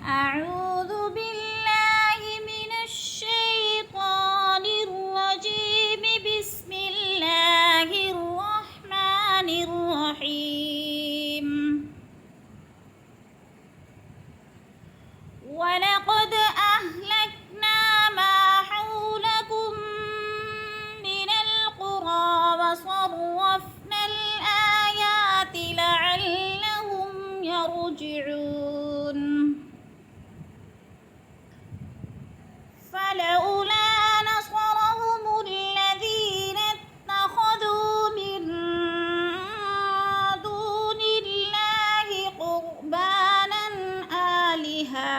أعوذ بالله من الشيطان الرجيم. بسم الله الرحمن الرحيم. ولقد أهلكنا ما حولكم من القرى وصرفنا الآيات لعلهم يرجعون. فلولا نصرهم الذين اتخذوا من دون الله قربانا آلهة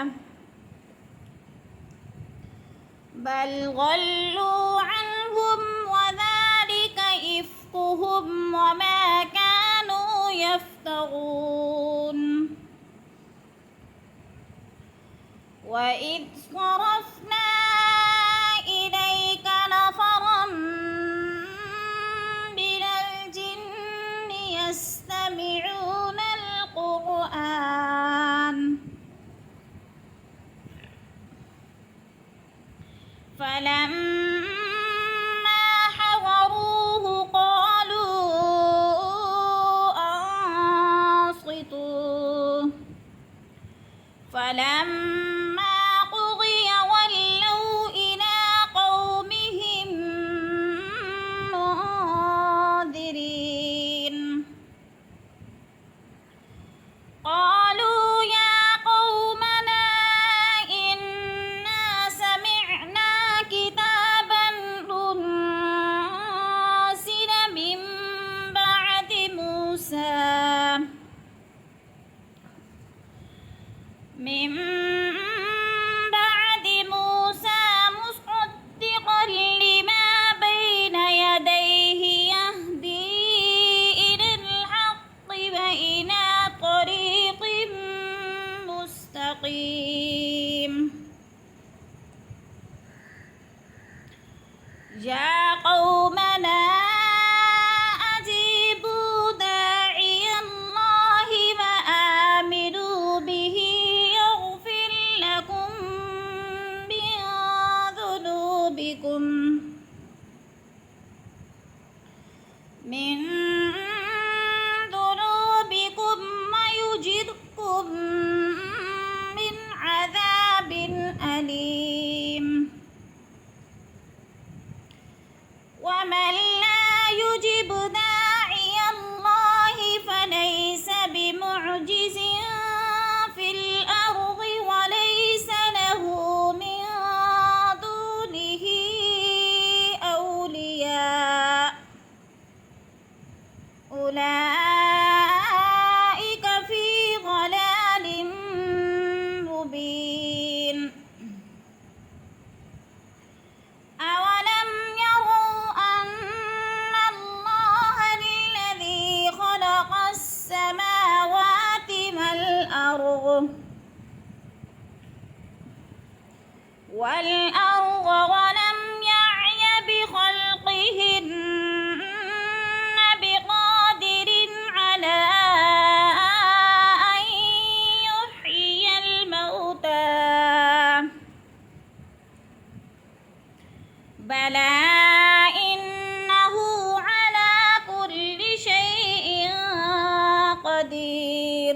بل ضلوا عنهم وذلك إفكهم وما كانوا يفترون. وإذ صرفنا إليك نفرا من الجن يستمعون القرآن فلما حضروه قالوا أنصتوا فلما قضي ولوا إلى قومهم منذرين. قالوا يا قومنا إنا سمعنا كتابا أنزل من بعد موسى مصدقا لما بين يديه يهدي إلى الحق وإلى طريق مستقيم. يا قومنا أجيبوا داعي الله وآمنوا به يغفر لكم من ذنوبكم ويجركم من عذاب أليم. ومن لا يجب داعي الله فليس بمعجز في الأرض وليس له من دونه أولياء أولئك في ضلال مبين. أولم يروا أن الله الذي خلق السماوات والأرض ولم يعي بخلقهن بقادر على أن يحيي الموتى بلى إنه على كل شيء قدير.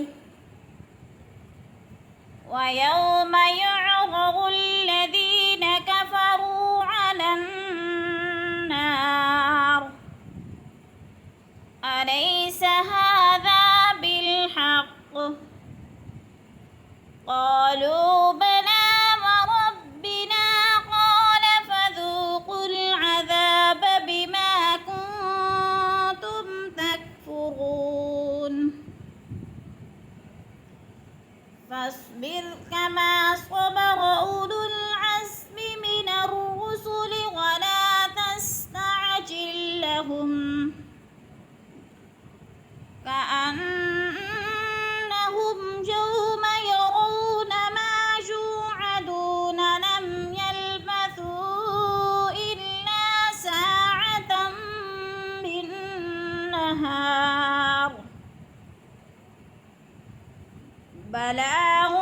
ويوم يعرض الذين كفروا على النار أليس هذا بالحق قالوا بلى وربنا قال فذوقوا العذاب بما كنتم تكفرون. فاصبر كما صبر أولو العزم من الرسل ولا تستعجل لهم كأنهم يوم يرون ما يوعدون لم يلبثوا إلا ساعة من نهار بلاغ